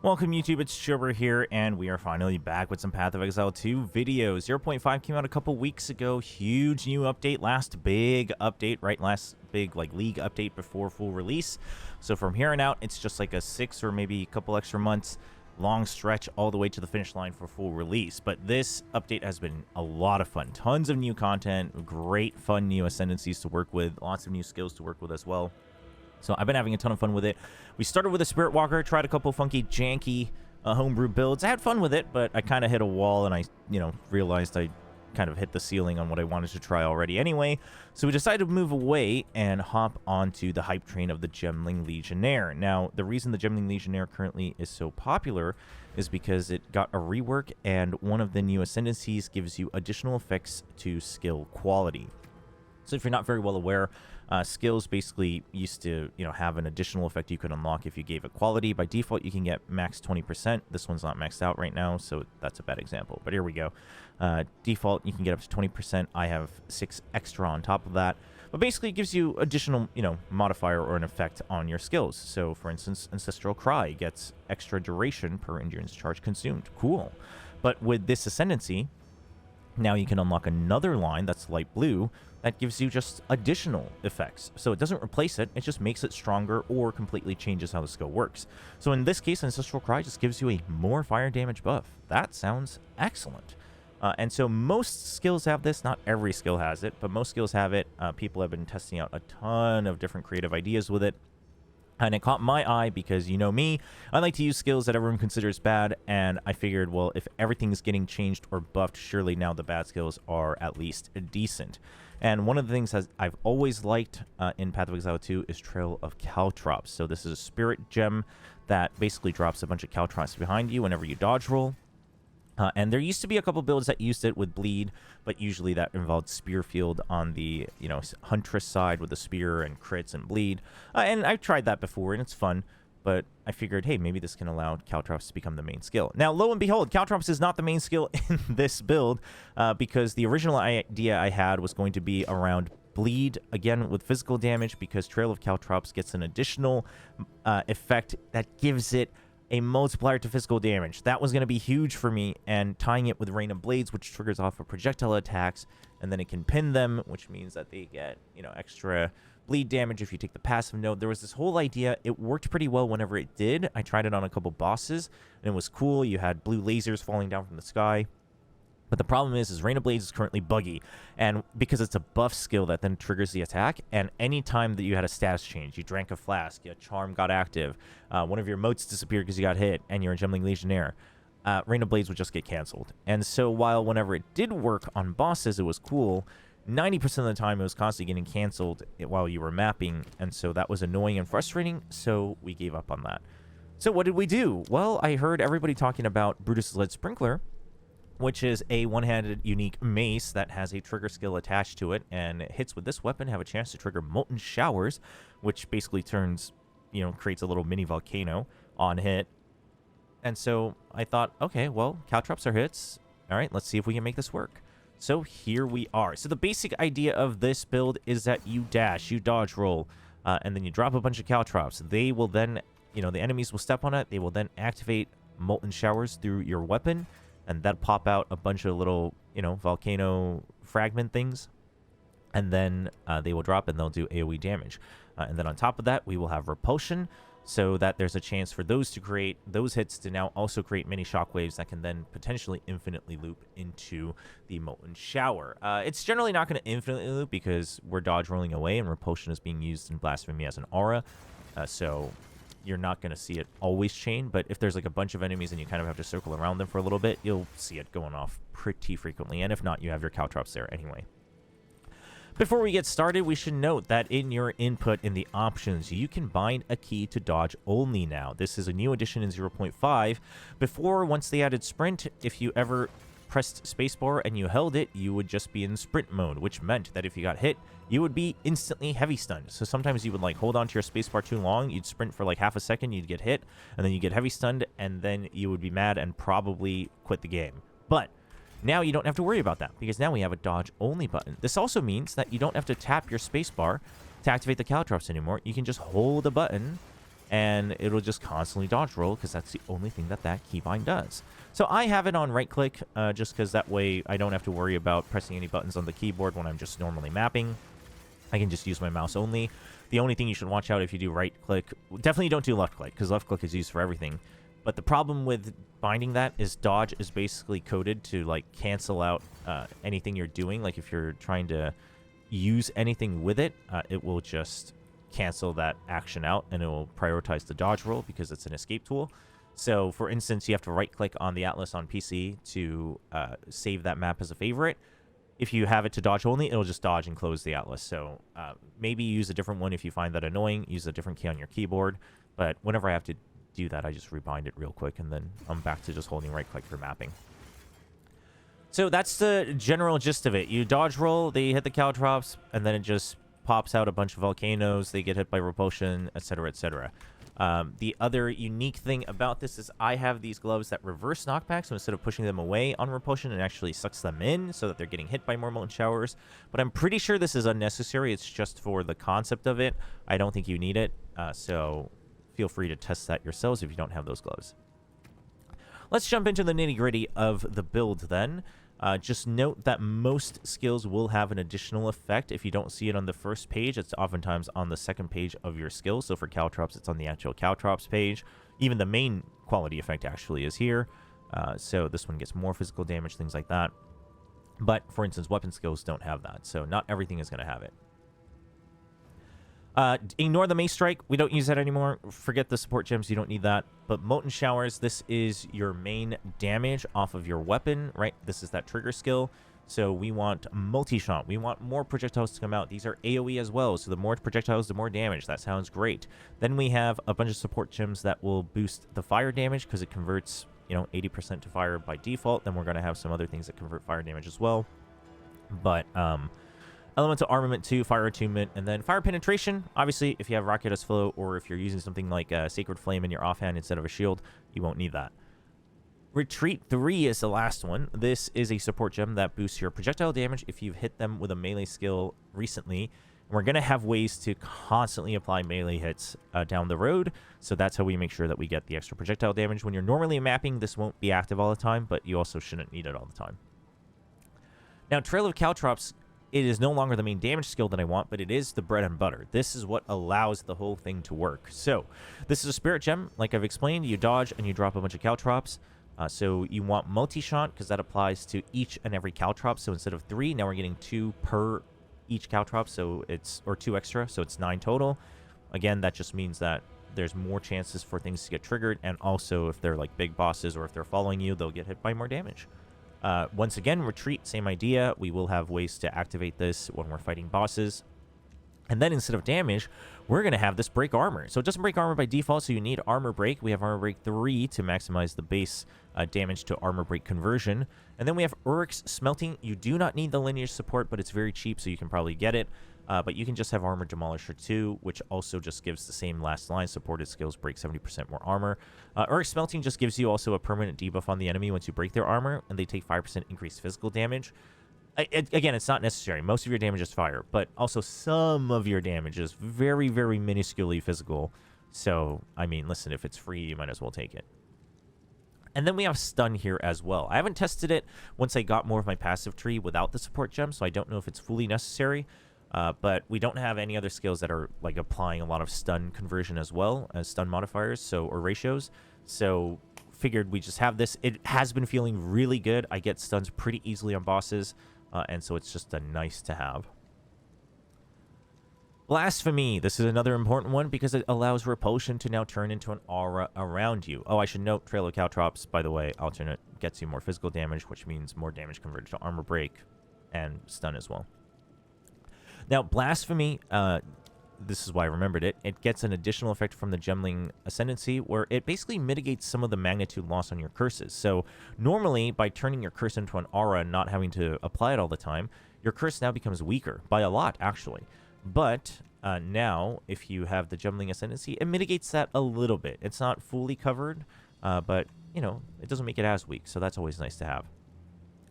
Welcome YouTube, it's Shober here, and we are finally back with some Path of Exile 2 videos. 0.5 came out a couple weeks ago, huge new update, last big update, right? Last big league update before full release. So from here on out, it's just like a 6 or maybe a couple extra months long stretch all the way to the finish line for full release. But this update has been a lot of fun, tons of new content, great fun new ascendancies to work with, lots of new skills to work with as well. So I've been having a ton of fun with it. We started with a Spirit Walker, tried a couple funky, janky homebrew builds. I had fun with it, but I kind of hit a wall, and I, realized I kind of hit the ceiling on what I wanted to try already anyway. So we decided to move away and hop onto the hype train of the Gemling Legionnaire. Now, the reason the Gemling Legionnaire currently is so popular is because it got a rework, and one of the new ascendancies gives you additional effects to skill quality. So if you're not very well aware, skills basically used to, have an additional effect you could unlock if you gave it quality. By default, you can get max 20%. This one's not maxed out right now, so that's a bad example. But here we go. Default, you can get up to 20%. I have 6 extra on top of that. But basically, it gives you additional, modifier or an effect on your skills. So, for instance, Ancestral Cry gets extra duration per endurance charge consumed. Cool. But with this ascendancy, now you can unlock another line that's light blue that gives you just additional effects. So it doesn't replace it, it just makes it stronger or completely changes how the skill works. So in this case, Ancestral Cry just gives you a more fire damage buff. That sounds excellent. And so most skills have this, not every skill has it, but most skills have it. People have been testing out a ton of different creative ideas with it. And it caught my eye because, you know me, I like to use skills that everyone considers bad, and I figured, well, if everything's getting changed or buffed, surely now the bad skills are at least decent. And one of the things I've always liked in Path of Exile 2 is Trail of Caltrops. So this is a spirit gem that basically drops a bunch of Caltrops behind you whenever you dodge roll. And there used to be a couple builds that used it with bleed, but usually that involved spear field on the, huntress side with the spear and crits and bleed. And I've tried that before, and it's fun, but I figured, hey, maybe this can allow Caltrops to become the main skill. Now, lo and behold, Caltrops is not the main skill in this build, because the original idea I had was going to be around bleed, again, with physical damage, because Trail of Caltrops gets an additional effect that gives it a multiplier to physical damage. That was going to be huge for me, and tying it with Rain of Blades, which triggers off of projectile attacks, and then it can pin them, which means that they get, extra bleed damage if you take the passive node. There was this whole idea. It worked pretty well whenever it did. I tried it on a couple bosses, and it was cool. You had blue lasers falling down from the sky. But the problem is Rain of Blades is currently buggy, and because it's a buff skill that then triggers the attack, and any time that you had a status change, you drank a flask, your charm got active, one of your motes disappeared because you got hit, and you're a Gemling Legionnaire, Rain of Blades would just get canceled. And so while whenever it did work on bosses, it was cool, 90% of the time it was constantly getting canceled while you were mapping, and so that was annoying and frustrating, so we gave up on that. So what did we do? Well, I heard everybody talking about Brutus's Lead Sprinkler, which is a one-handed unique mace that has a trigger skill attached to it, and hits with this weapon have a chance to trigger Molten Showers, which basically turns, creates a little mini volcano on hit. And so I thought, okay, well, Caltrops are hits. All right, let's see if we can make this work. So here we are. So the basic idea of this build is that you dash, you dodge roll, and then you drop a bunch of Caltrops. They will then, the enemies will step on it. They will then activate Molten Showers through your weapon, and that pop out a bunch of little, volcano fragment things. And then they will drop, and they'll do AoE damage. And then on top of that, we will have Repulsion, so that there's a chance for those hits to now also create mini shockwaves that can then potentially infinitely loop into the Molten Shower. It's generally not going to infinitely loop because we're dodge rolling away, and Repulsion is being used in Blasphemy as an aura. So you're not going to see it always chain, but if there's like a bunch of enemies and you kind of have to circle around them for a little bit, you'll see it going off pretty frequently, and if not, you have your Caltrops there anyway. Before we get started, we should note that in your input in the options, you can bind a key to dodge only now. This is a new addition in 0.5. Before, once they added sprint, if you ever pressed spacebar and you held it, you would just be in sprint mode, which meant that if you got hit, you would be instantly heavy stunned. So sometimes you would hold on to your spacebar too long, you'd sprint for like half a second, you'd get hit, and then you get heavy stunned, and then you would be mad and probably quit the game. But now you don't have to worry about that, because now we have a dodge only button. This also means that you don't have to tap your spacebar to activate the Caltrops anymore. You can just hold a button and it'll just constantly dodge roll because that's the only thing that keybind does. So I have it on right click just because that way I don't have to worry about pressing any buttons on the keyboard when I'm just normally mapping. I can just use my mouse only. The only thing you should watch out if you do right click, definitely don't do left click because left click is used for everything. But the problem with binding that is dodge is basically coded to like cancel out anything you're doing. Like if you're trying to use anything with it, it will just cancel that action out and it will prioritize the dodge roll because it's an escape tool. So for instance, you have to right click on the Atlas on PC to save that map as a favorite. If you have it to dodge only, it'll just dodge and close the Atlas. So maybe use a different one if you find that annoying. Use a different key on your keyboard. But whenever I have to do that, I just rebind it real quick, and then I'm back to just holding right-click for mapping. So that's the general gist of it. You dodge roll, they hit the Caltrops, and then it just pops out a bunch of volcanoes. They get hit by repulsion, etc., etc. The other unique thing about this is I have these gloves that reverse knockback, so instead of pushing them away on repulsion, it actually sucks them in so that they're getting hit by more molten showers. But I'm pretty sure this is unnecessary. It's just for the concept of it. I don't think you need it, so feel free to test that yourselves if you don't have those gloves. Let's jump into the nitty-gritty of the build then. Just note that most skills will have an additional effect. If you don't see it on the first page, it's oftentimes on the second page of your skill. So for Caltrops, it's on the actual Caltrops page. Even the main quality effect actually is here. So this one gets more physical damage, things like that. But for instance, weapon skills don't have that. So not everything is going to have it. Ignore the Mace Strike. We don't use that anymore. Forget the support gems. You don't need that. But Molten Showers, this is your main damage off of your weapon, right? This is that trigger skill. So we want multi-shot. We want more projectiles to come out. These are AoE as well. So the more projectiles, the more damage. That sounds great. Then we have a bunch of support gems that will boost the fire damage because it converts, 80% to fire by default. Then we're going to have some other things that convert fire damage as well. But, Elemental Armament 2, Fire Attunement, and then Fire Penetration. Obviously, if you have Rocket Dust Flow or if you're using something like Sacred Flame in your offhand instead of a shield, you won't need that. Retreat 3 is the last one. This is a support gem that boosts your projectile damage if you've hit them with a melee skill recently. And we're going to have ways to constantly apply melee hits down the road, so that's how we make sure that we get the extra projectile damage. When you're normally mapping, this won't be active all the time, but you also shouldn't need it all the time. Now, Trail of Caltrops, it is no longer the main damage skill that I want, but it is the bread and butter. This is what allows the whole thing to work. So, this is a spirit gem. Like I've explained, you dodge and you drop a bunch of Caltrops. So you want multi-shot because that applies to each and every Caltrop. So instead of 3, now we're getting 2 per each Caltrop. So or 2 extra, so it's 9 total. Again, that just means that there's more chances for things to get triggered. And also, if they're like big bosses or if they're following you, they'll get hit by more damage. Once again, retreat, same idea. We will have ways to activate this when we're fighting bosses. And then instead of damage, we're going to have this break armor. So it doesn't break armor by default, so you need armor break. We have armor break 3 to maximize the base damage to armor break conversion. And then we have Uryx Smelting. You do not need the lineage support, but it's very cheap, so you can probably get it. But you can just have Armor Demolisher 2, which also just gives the same last line. Supported skills break 70% more armor. Uryx Smelting just gives you also a permanent debuff on the enemy once you break their armor, and they take 5% increased physical damage. Again, it's not necessary. Most of your damage is fire, but also some of your damage is very, very minusculely physical. So, I mean, listen, if it's free, you might as well take it. And then we have Stun here as well. I haven't tested it once I got more of my passive tree without the support gem, so I don't know if it's fully necessary. But we don't have any other skills that are like applying a lot of stun conversion as well as stun modifiers, or ratios. So figured we just have this. It has been feeling really good. I get stuns pretty easily on bosses, and so it's just a nice to have. Blasphemy. This is another important one because it allows repulsion to now turn into an aura around you. Oh, I should note, Trail of Caltrops, by the way, alternate gets you more physical damage, which means more damage converted to armor break and stun as well. Now, Blasphemy, this is why I remembered it. It gets an additional effect from the Gemling Ascendancy, where it basically mitigates some of the magnitude loss on your curses. So, normally, by turning your curse into an aura and not having to apply it all the time, your curse now becomes weaker, by a lot, actually. But now, if you have the Gemling Ascendancy, it mitigates that a little bit. It's not fully covered, but, it doesn't make it as weak, so that's always nice to have.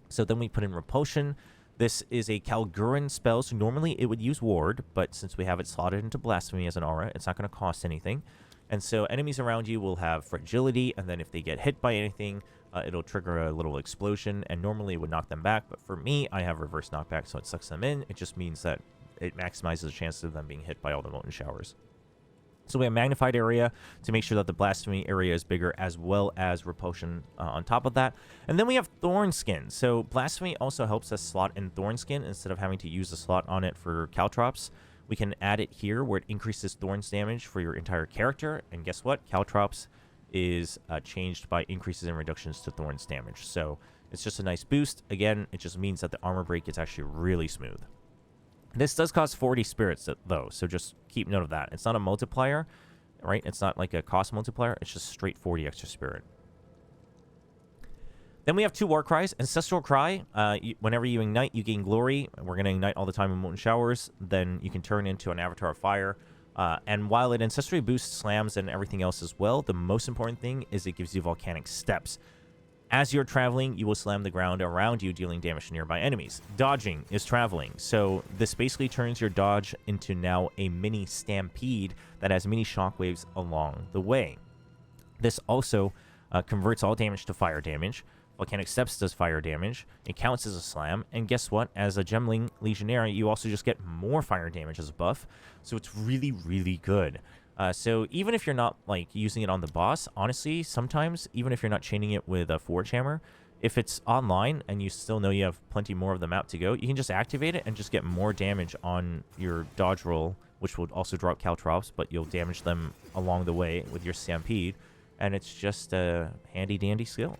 So then we put in Repulsion. This is a Kalguran spell, so normally it would use Ward, but since we have it slotted into Blasphemy as an aura, it's not going to cost anything. And so enemies around you will have fragility, and then if they get hit by anything, it'll trigger a little explosion, and normally it would knock them back. But for me, I have reverse knockback, so it sucks them in. It just means that it maximizes the chances of them being hit by all the molten showers. So we have magnified area to make sure that the blasphemy area is bigger, as well as repulsion on top of that. And then we have thorn skin. So blasphemy also helps us slot in thorn skin instead of having to use a slot on it for caltrops. We can add it here where it increases thorns damage for your entire character. And guess what? Caltrops is changed by increases and reductions to thorns damage. So it's just a nice boost. Again, it just means that the armor break is actually really smooth. This does cost 40 spirits, though, so just keep note of that. It's not a multiplier, right? It's not like a cost multiplier. It's just straight 40 extra spirit. Then we have 2 war cries. Ancestral Cry, whenever you ignite, you gain glory. We're going to ignite all the time in molten showers. Then you can turn into an avatar of fire. And while it ancestrally boosts slams and everything else as well, the most important thing is it gives you volcanic steps. As you're traveling, you will slam the ground around you, dealing damage to nearby enemies. Dodging is traveling, so this basically turns your dodge into now a mini stampede that has mini shockwaves along the way. This also converts all damage to fire damage. Volcanic Steps does fire damage. It counts as a slam, and guess what? As a Gemling Legionnaire, you also just get more fire damage as a buff, so it's really, really good. So even if you're not like using it on the boss, honestly, sometimes even if you're not chaining it with a Forge Hammer, if it's online and you still know you have plenty more of the map to go, you can just activate it and just get more damage on your dodge roll, which will also drop Caltrops, but you'll damage them along the way with your Stampede, and it's just a handy dandy skill.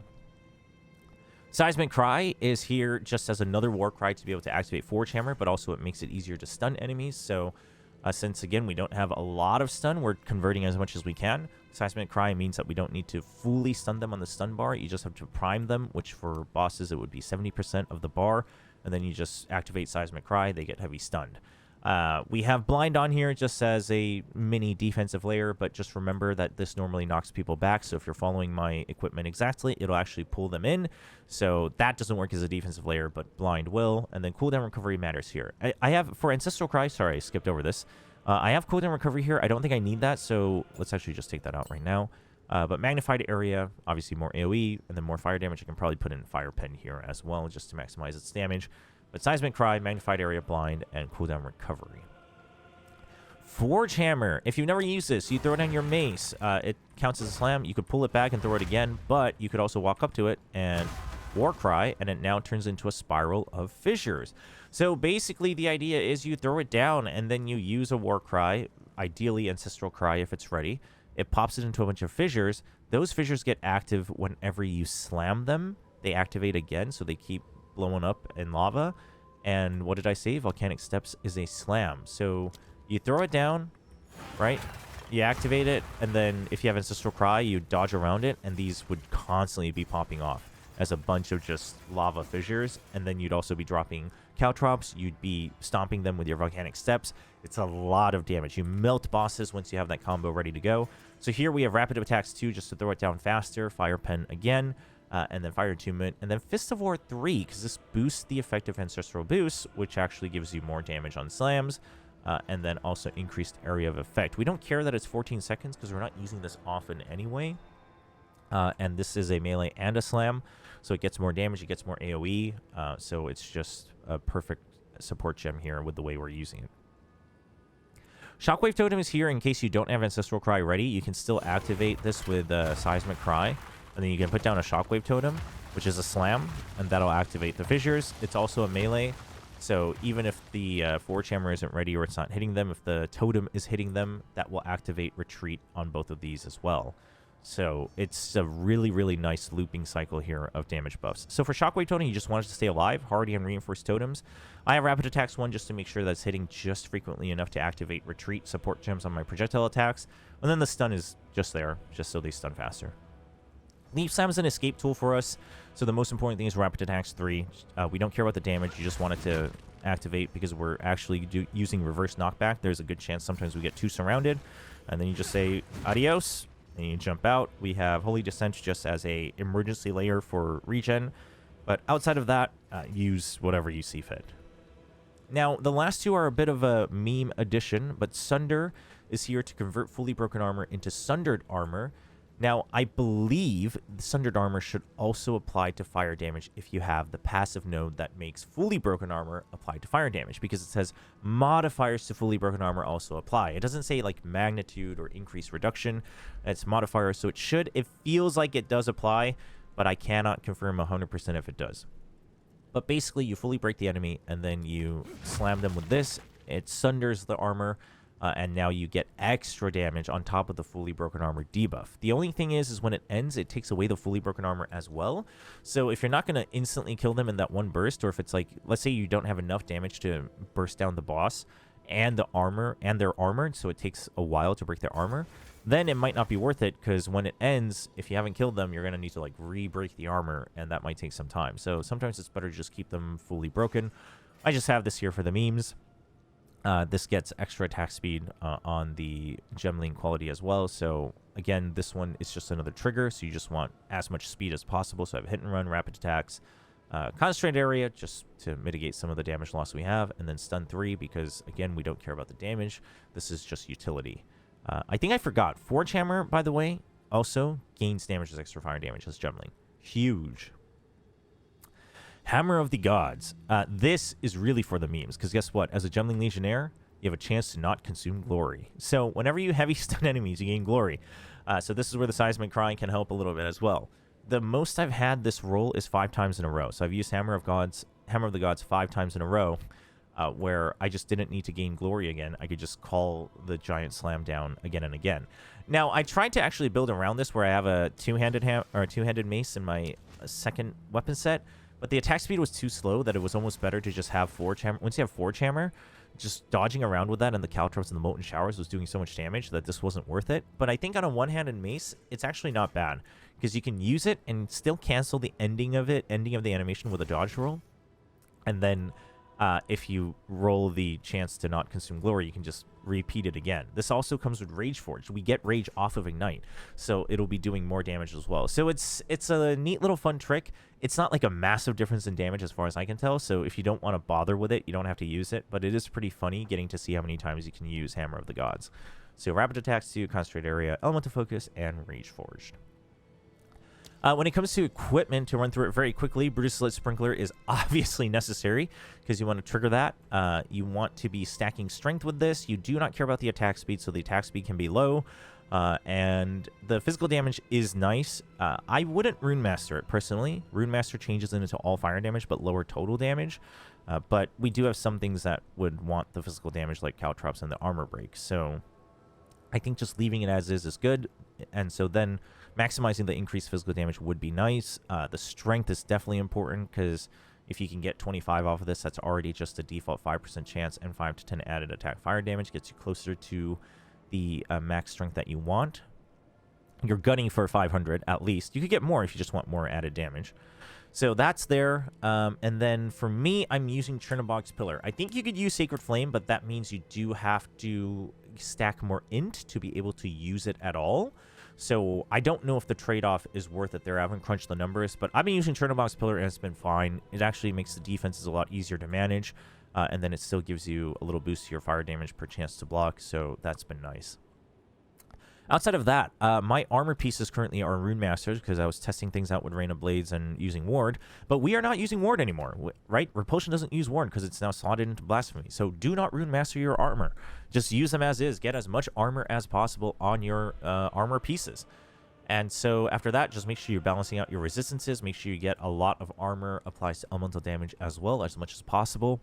Seismic Cry is here just as another war cry to be able to activate Forge Hammer, but also it makes it easier to stun enemies. So since, again, we don't have a lot of stun, we're converting as much as we can. Seismic Cry means that we don't need to fully stun them on the stun bar. You just have to prime them, which for bosses, it would be 70% of the bar. And then you just activate Seismic Cry. They get heavy stunned. We have Blind on here just as a mini defensive layer, but just remember that this normally knocks people back. So if you're following my equipment exactly, it'll actually pull them in. So that doesn't work as a defensive layer, but Blind will. And then cooldown recovery matters here. I have, for Ancestral Cry, sorry, I skipped over this. I have cooldown recovery here. I don't think I need that, so let's actually just take that out right now. But magnified area, obviously more AoE, and then more fire damage. I can probably put in Fire Pen here as well, just to maximize its damage. But Seismic Cry, magnified area, blind, and cooldown recovery. Forge Hammer. If you've never used this, you throw it on your mace. It counts as a slam. You could pull it back and throw it again, but you could also walk up to it and War Cry, and it now turns into a spiral of fissures. So basically, the idea is you throw it down, and then you use a War Cry, ideally Ancestral Cry if it's ready. It pops it into a bunch of fissures. Those fissures get active whenever you slam them. They activate again, so they keep blowing up in lava. And what did I say? Volcanic Steps is a slam. So you throw it down, right? You activate it, and then if you have Ancestral Cry, you dodge around it, and these would constantly be popping off as a bunch of just lava fissures. And then you'd also be dropping Caltrops. You'd be stomping them with your Volcanic Steps. It's a lot of damage. You melt bosses once you have that combo ready to go. So here we have Rapid Attacks 2 just to throw it down faster. Fire Pen again. And then Fire Attunement, and then Fist of War 3, because this boosts the effective Ancestral Boost, which actually gives you more damage on slams, and then also increased area of effect. We don't care that it's 14 seconds, because we're not using this often anyway. And this is a melee and a slam, so it gets more damage, it gets more AoE, so it's just a perfect support gem here with the way we're using it. Shockwave Totem is here in case you don't have Ancestral Cry ready. You can still activate this with Seismic Cry. And then you can put down a Shockwave Totem, which is a slam, and that'll activate the fissures. It's also a melee, so even if the Forge Hammer isn't ready or it's not hitting them, if the totem is hitting them, that will activate Retreat on both of these as well. So it's a really, really nice looping cycle here of damage buffs. So for Shockwave Totem, you just want it to stay alive, hardy and reinforced totems. I have Rapid Attacks 1 just to make sure that it's hitting just frequently enough to activate Retreat support gems on my projectile attacks. And then the stun is just there, just so they stun faster. Leaf Slam is an escape tool for us, so the most important thing is Rapid Attacks 3. We don't care about the damage, you just want it to activate because we're actually using reverse knockback. There's a good chance sometimes we get too surrounded, and then you just say adios, and you jump out. We have Holy Descent just as a emergency layer for regen, but outside of that, use whatever you see fit. Now, the last two are a bit of a meme addition, but Sunder is here to convert fully broken armor into sundered armor. Now, I believe the sundered armor should also apply to fire damage if you have the passive node that makes fully broken armor apply to fire damage, because it says modifiers to fully broken armor also apply. It doesn't say like magnitude or increase reduction. It's modifiers, so it feels like it does apply, but I cannot confirm 100% if it does. But basically, you fully break the enemy, and then you slam them with this. It sunders the armor. And now you get extra damage on top of the fully broken armor debuff. The only thing is when it ends, it takes away the fully broken armor as well. So if you're not going to instantly kill them in that one burst, or if it's like, let's say you don't have enough damage to burst down the boss and the armor, and they're armored, so it takes a while to break their armor, then it might not be worth it, because when it ends, if you haven't killed them, you're going to need to like re-break the armor, and that might take some time. So sometimes it's better to just keep them fully broken. I just have this here for the memes. This gets extra attack speed on the Gemling quality as well. So again, this one is just another trigger, so you just want as much speed as possible. So I have hit and run, rapid attacks, concentrated area just to mitigate some of the damage loss we have, and then stun 3 because again, we don't care about the damage. This is just utility. I think I forgot. Forge Hammer, by the way, also gains damage as extra fire damage as Gemling. Huge. Hammer of the Gods. This is really for the memes, because guess what? As a Gemling Legionnaire, you have a chance to not consume glory. So whenever you heavy stun enemies, you gain glory. So this is where the Seismic Crying can help a little bit as well. The most I've had this roll is 5 times in a row. So I've used Hammer of the Gods 5 times in a row, where I just didn't need to gain glory again. I could just call the giant slam down again and again. Now, I tried to actually build around this where I have a two-handed mace in my second weapon set, but the attack speed was too slow that it was almost better to just have Forge Hammer. Once you have Forge Hammer, just dodging around with that and the Caltrops and the Molten Showers was doing so much damage that this wasn't worth it. But I think on a one-handed mace, it's actually not bad, because you can use it and still cancel the ending of the animation with a dodge roll. And then if you roll the chance to not consume glory, you can just repeat it again. This also comes with Rage Forge. We get Rage off of Ignite, so it'll be doing more damage as well. So it's a neat little fun trick. It's not like a massive difference in damage as far as I can tell, so if you don't want to bother with it, you don't have to use it, but it is pretty funny getting to see how many times you can use Hammer of the Gods. So Rapid Attacks 2, Concentrate Area, Elemental Focus, and Rage Forged. When it comes to equipment, to run through it very quickly, Brutus Slit Sprinkler is obviously necessary because you want to trigger that. You want to be stacking strength with this. You do not care about the attack speed, so the attack speed can be low. And the physical damage is nice. I wouldn't Rune Master it, personally. Rune Master changes it into all fire damage, but lower total damage. But we do have some things that would want the physical damage, like Caltrops and the armor break. So I think just leaving it as is good. And so then maximizing the increased physical damage would be nice. The strength is definitely important, because if you can get 25 off of this, that's already just a default 5% chance, and 5 to 10 added attack fire damage gets you closer to the max strength that you want. You're gunning for 500 at least. You could get more if you just want more added damage. So that's there. And then for me, I'm using Chernobog's Pillar. I think you could use Sacred Flame, but that means you do have to stack more int to be able to use it at all. So I don't know if the trade-off is worth it there. I haven't crunched the numbers, but I've been using Chernobog's Pillar and it's been fine. It actually makes the defenses a lot easier to manage, and then it still gives you a little boost to your fire damage per chance to block, so that's been nice. Outside of that, my armor pieces currently are Rune Masters, because I was testing things out with Rain of Blades and using Ward, but we are not using Ward anymore, right? Repulsion doesn't use Ward because it's now slotted into Blasphemy, so do not Rune Master your armor. Just use them as is. Get as much armor as possible on your armor pieces. And so after that, just make sure you're balancing out your resistances. Make sure you get a lot of armor applies to elemental damage as well, as much as possible.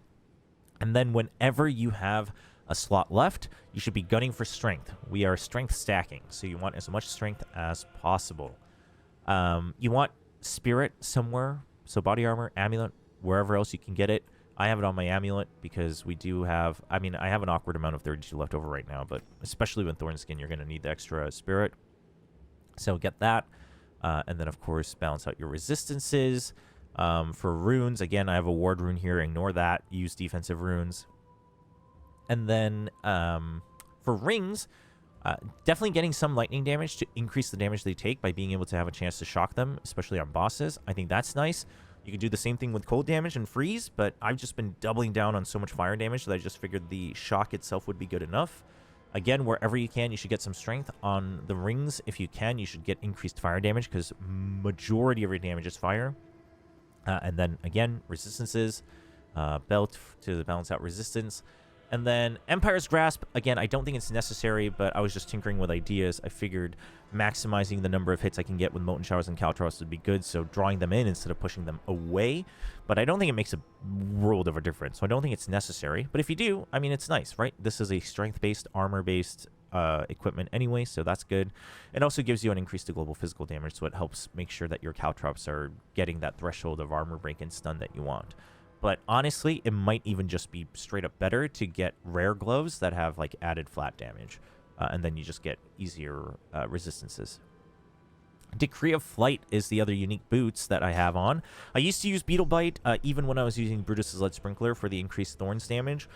And then whenever you have a slot left, you should be gunning for strength. We are strength stacking, so you want as much strength as possible. You want spirit somewhere, so body armor, amulet, wherever else you can get it. I have it on my amulet because we do have, I mean, I have an awkward amount of 32 left over right now, but especially with Thorn Skin, you're going to need the extra spirit. So get that, and then of course balance out your resistances. For runes, again, I have a ward rune here. Ignore that. Use defensive runes. And then for rings, definitely getting some lightning damage to increase the damage they take by being able to have a chance to shock them, especially on bosses. I think that's nice. You can do the same thing with cold damage and freeze, but I've just been doubling down on so much fire damage that I just figured the shock itself would be good enough. Again, wherever you can, you should get some strength. On the rings, if you can, you should get increased fire damage, because majority of your damage is fire. And then, again, resistances, belt to balance out resistance. And then Empire's Grasp, again, I don't think it's necessary, but I was just tinkering with ideas. I figured maximizing the number of hits I can get with Molten Showers and Caltrops would be good, so drawing them in instead of pushing them away. But I don't think it makes a world of a difference, so I don't think it's necessary. But if you do, I mean, it's nice, right? This is a strength-based, armor-based equipment anyway, so that's good. It also gives you an increase to global physical damage, so it helps make sure that your Caltrops are getting that threshold of armor break and stun that you want. But honestly, it might even just be straight up better to get rare gloves that have like added flat damage. And then you just get easier resistances. Decree of Flight is the other unique boots that I have on. I used to use Beetle Bite, even when I was using Brutus's Lead Sprinkler for the increased Thorns damage.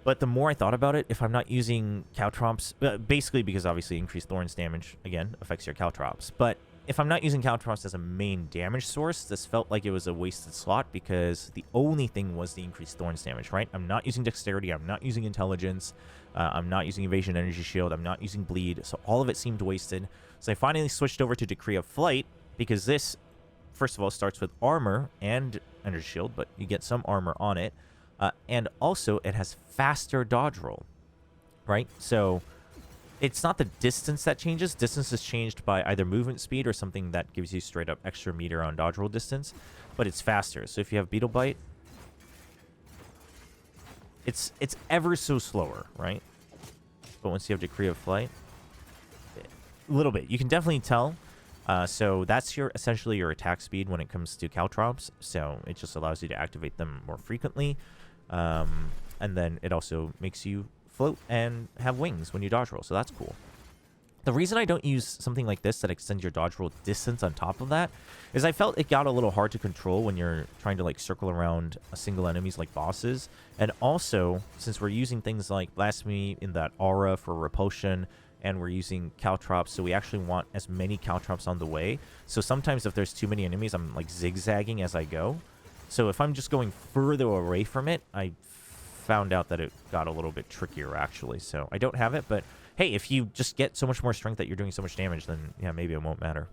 But the more I thought about it, if I'm not using Caltrops, basically because obviously increased Thorns damage, again, affects your Caltrops. But if I'm not using Caltrops as a main damage source, this felt like it was a wasted slot, because the only thing was the increased Thorns damage, right? I'm not using Dexterity, I'm not using Intelligence, I'm not using Evasion Energy Shield, I'm not using Bleed, so all of it seemed wasted. So I finally switched over to Decree of Flight, because this, first of all, starts with armor and Energy Shield, but you get some armor on it, and also it has faster dodge roll, right? So it's not the distance that changes. Distance is changed by either movement speed or something that gives you straight up extra meter on dodge roll distance, but it's faster. So if you have Beetle Bite, it's ever so slower, right? But once you have Decree of Flight, a little bit. You can definitely tell. So that's essentially your attack speed when it comes to Caltrops. So it just allows you to activate them more frequently. And then it also makes you float and have wings when you dodge roll, so that's cool. The reason I don't use something like this that extends your dodge roll distance on top of that is I felt it got a little hard to control when you're trying to like circle around a single enemies like bosses. And also, since we're using things like Blasphemy in that aura for repulsion, and we're using Caltrops, so we actually want as many Caltrops on the way. So sometimes if there's too many enemies, I'm like zigzagging as I go. So if I'm just going further away from it, I found out that it got a little bit trickier actually. So I don't have it, but hey, if you just get so much more strength that you're doing so much damage, then yeah, maybe it won't matter.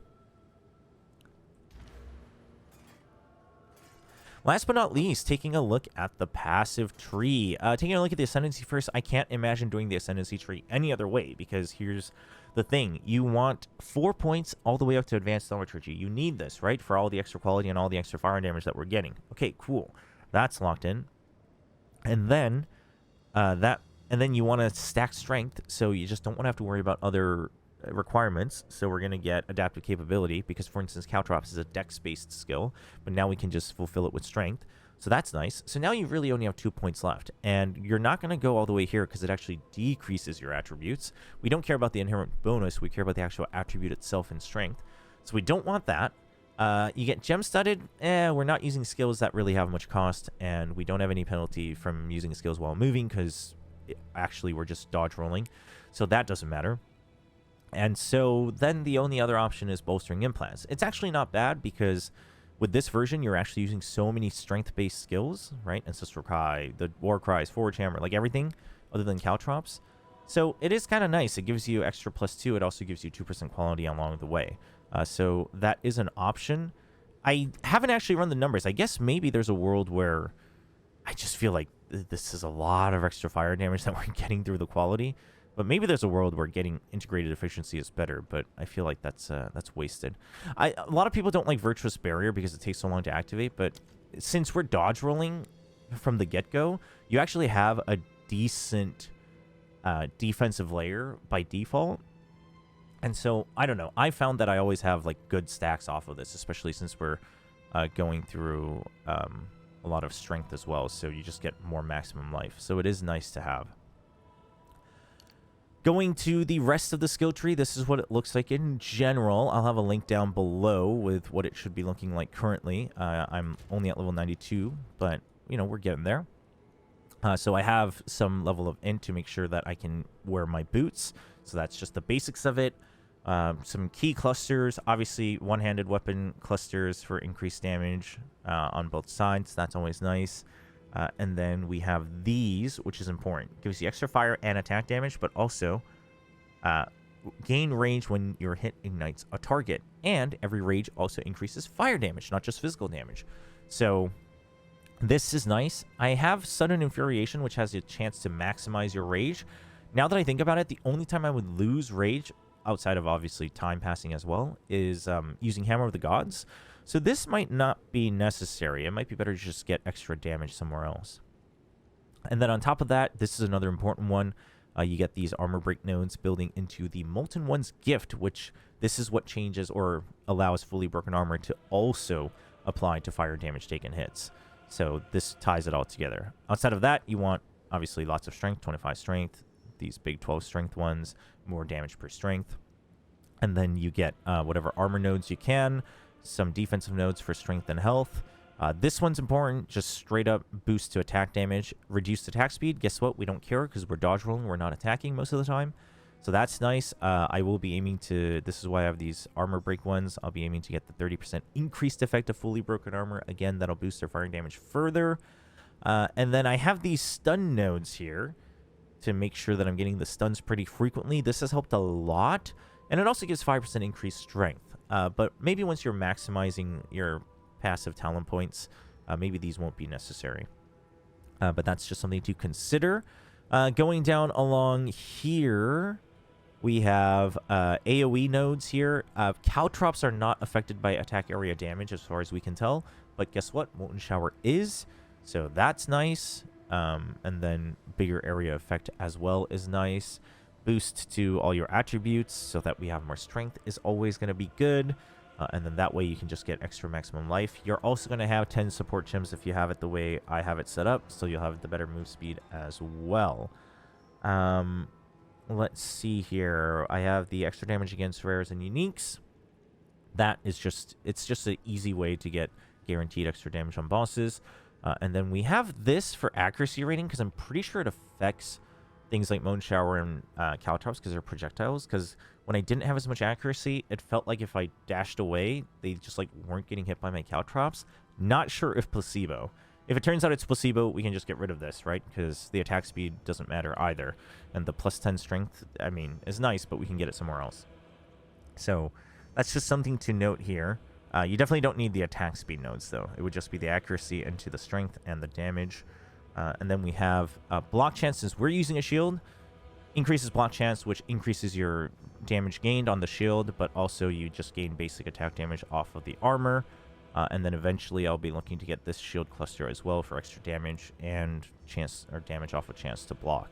Last but not least, taking a look at the passive tree. Taking a look at the Ascendancy first, I can't imagine doing the Ascendancy tree any other way, because here's the thing. You want 4 points all the way up to Advanced Thaumaturgy. You need this, right, for all the extra quality and all the extra fire damage that we're getting. Okay, cool. That's locked in. And then you want to stack strength, so you just don't want to have to worry about other requirements. So we're going to get adaptive capability, because for instance Caltrops is a dex based skill, but now we can just fulfill it with strength, so that's nice. So now you really only have 2 points left, and you're not going to go all the way here because it actually decreases your attributes. We don't care about the inherent bonus, we care about the actual attribute itself in strength, so we don't want that. You get gem studded. We're not using skills that really have much cost, and we don't have any penalty from using skills while moving, because actually we're just dodge rolling, so that doesn't matter. And so then the only other option is bolstering implants. It's actually not bad, because with this version you're actually using so many strength-based skills, right? Ancestral Cry, the War Cries, Forge Hammer, like everything other than Caltrops. So it is kind of nice. It gives you extra +2. It also gives you 2% quality along the way. So that is an option. I haven't actually run the numbers. I guess maybe there's a world where I just feel like this is a lot of extra fire damage that we're getting through the quality. But maybe there's a world where getting integrated efficiency is better, but I feel like that's wasted. A lot of people don't like Virtuous Barrier because it takes so long to activate, but since we're dodge rolling from the get-go, you actually have a decent defensive layer by default. And so, I don't know. I found that I always have like good stacks off of this, especially since we're going through a lot of strength as well. So you just get more maximum life. So it is nice to have. Going to the rest of the skill tree, this is what it looks like in general. I'll have a link down below with what it should be looking like currently. I'm only at level 92, but, you know, we're getting there. So I have some level of int to make sure that I can wear my boots. So that's just the basics of it. Some key clusters, obviously one-handed weapon clusters for increased damage on both sides. That's always nice. And then we have these, which is important. Gives you extra fire and attack damage, but also gain rage when your hit ignites a target. And every rage also increases fire damage, not just physical damage. So this is nice. I have Sudden Infuriation, which has a chance to maximize your rage. Now that I think about it, the only time I would lose rage, outside of obviously time passing as well, is using Hammer of the Gods. So this might not be necessary. It might be better to just get extra damage somewhere else. And then on top of that, this is another important one. You get these armor break nodes building into the Molten One's Gift, which this is what changes or allows fully broken armor to also apply to fire damage taken hits. So this ties it all together. Outside of that, you want obviously lots of strength, 25 strength, these big 12 strength ones, more damage per strength. And then you get whatever armor nodes you can, some defensive nodes for strength and health. This one's important, just straight up boost to attack damage, reduced attack speed. Guess what? We don't care because we're dodge rolling. We're not attacking most of the time. So that's nice. I will be aiming to, this is why I have these armor break ones. I'll be aiming to get the 30% increased effect of fully broken armor. Again, that'll boost their firing damage further. And then I have these stun nodes here to make sure that I'm getting the stuns pretty frequently. This has helped a lot. And it also gives 5% increased strength. But maybe once you're maximizing your passive talent points, maybe these won't be necessary. But that's just something to consider. Going down along here, we have AoE nodes here. Caltrops are not affected by attack area damage as far as we can tell. But guess what? Molten Shower is. So that's nice. And then bigger area effect as well is nice. Boost to all your attributes so that we have more strength is always going to be good. And then that way you can just get extra maximum life. You're also going to have 10 support gems if you have it the way I have it set up. So you'll have the better move speed as well. Let's see here. I have the extra damage against rares and uniques. That is just, it's just an easy way to get guaranteed extra damage on bosses. And then we have this for accuracy rating because I'm pretty sure it affects things like Molten Shower and Caltrops because they're projectiles. Because when I didn't have as much accuracy, it felt like if I dashed away, they just like weren't getting hit by my Caltrops. Not sure if placebo. If it turns out it's placebo, we can just get rid of this, right? Because the attack speed doesn't matter either. And the plus 10 strength, I mean, is nice, but we can get it somewhere else. So that's just something to note here. You definitely don't need the attack speed nodes, though. It would just be the accuracy into the strength and the damage. And then we have block chance. Since we're using a shield, increases block chance, which increases your damage gained on the shield, but also you just gain basic attack damage off of the armor. And then eventually I'll be looking to get this shield cluster as well for extra damage and chance or damage off a chance to block.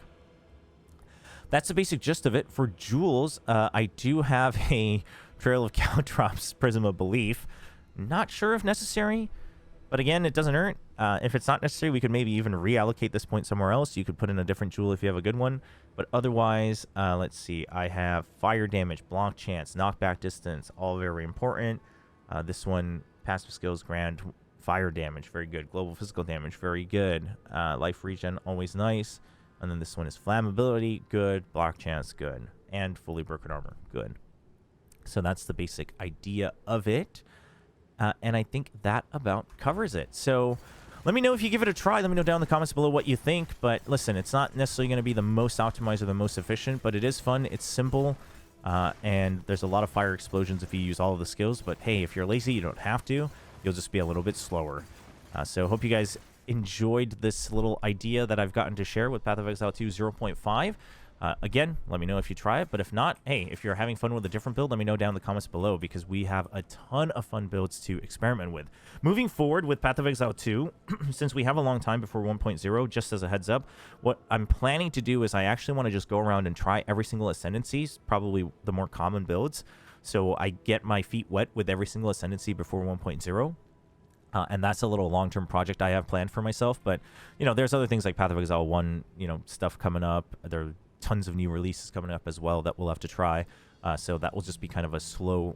That's the basic gist of it. For jewels, I do have a Trail of Caltrops Prism of Belief. Not sure if necessary, but again, it doesn't hurt. If it's not necessary, we could maybe even reallocate this point somewhere else. You could put in a different jewel if you have a good one. But otherwise, let's see. I have fire damage, block chance, knockback distance, all very important. This one, passive skills, grand fire damage, very good. Global physical damage, very good. Life regen, always nice. And then this one is flammability, good. Block chance, good. And fully broken armor, good. So that's the basic idea of it. And I think that about covers it. So let me know if you give it a try. Let me know down in the comments below what you think. But listen, it's not necessarily going to be the most optimized or the most efficient, but it is fun. It's simple. And there's a lot of fire explosions if you use all of the skills. But hey, if you're lazy, you don't have to. You'll just be a little bit slower. So hope you guys enjoyed this little idea that I've gotten to share with Path of Exile 2 0.5. Again, let me know if you try it, but if not, hey, if you're having fun with a different build, let me know down in the comments below because we have a ton of fun builds to experiment with. Moving forward with Path of Exile 2, since we have a long time before 1.0, just as a heads up, what I'm planning to do is I actually want to just go around and try every single ascendancy, probably the more common builds, so I get my feet wet with every single ascendancy before 1.0. And that's a little long-term project I have planned for myself. But, you know, there's other things like Path of Exile 1, you know, stuff coming up. There are tons of new releases coming up as well that we'll have to try. So that will just be kind of a slow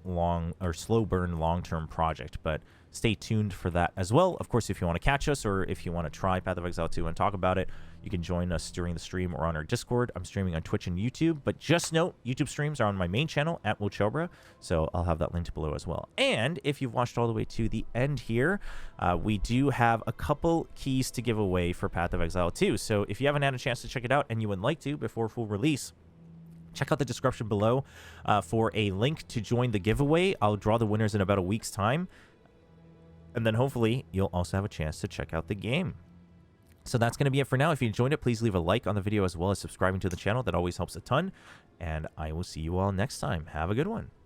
burn long-term project, but stay tuned for that as well. Of course, if you want to catch us or if you want to try Path of Exile 2 and talk about it, you can join us during the stream or on our Discord. I'm streaming on Twitch and YouTube, but just note, YouTube streams are on my main channel at Wochobra, so I'll have that linked below as well. And if you've watched all the way to the end here, we do have a couple keys to give away for Path of Exile 2. So if you haven't had a chance to check it out and you would like to before full release, check out the description below for a link to join the giveaway. I'll draw the winners in about a week's time. And then hopefully you'll also have a chance to check out the game. So that's going to be it for now. If you enjoyed it, please leave a like on the video as well as subscribing to the channel. That always helps a ton. And I will see you all next time. Have a good one.